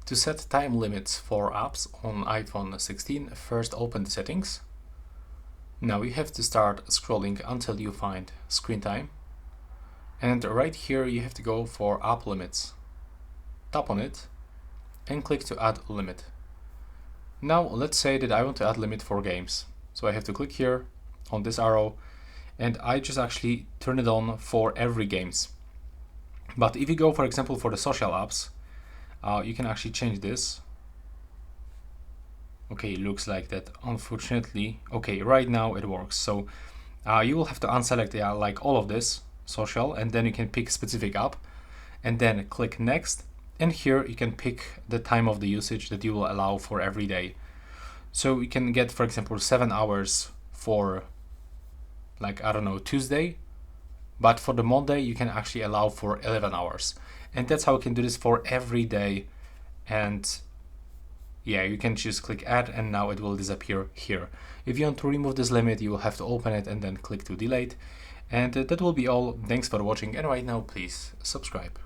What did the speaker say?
To set time limits for apps on iPhone 16, first open the settings. Now you have to start scrolling until you find screen time. And right here you have to go for app limits. Tap on it and click to add limit. Now let's say that I want to add limit for games. So I have to click here on this arrow and I just actually turn it on for every games. But if you go, for example, for the social apps, you can actually change this. Okay, it looks like that, unfortunately. Okay, right now it works. So you will have to unselect like all of this social, and then you can pick specific app and then click next. And here you can pick the time of the usage that you will allow for every day. So you can get, for example, 7 hours for, like, I don't know, Tuesday. But for the Monday, you can actually allow for 11 hours. And that's how you can do this for every day. And yeah, you can just click add and now it will disappear here. If you want to remove this limit, you will have to open it and then click to delete. And that will be all. Thanks for watching. And right now, please subscribe.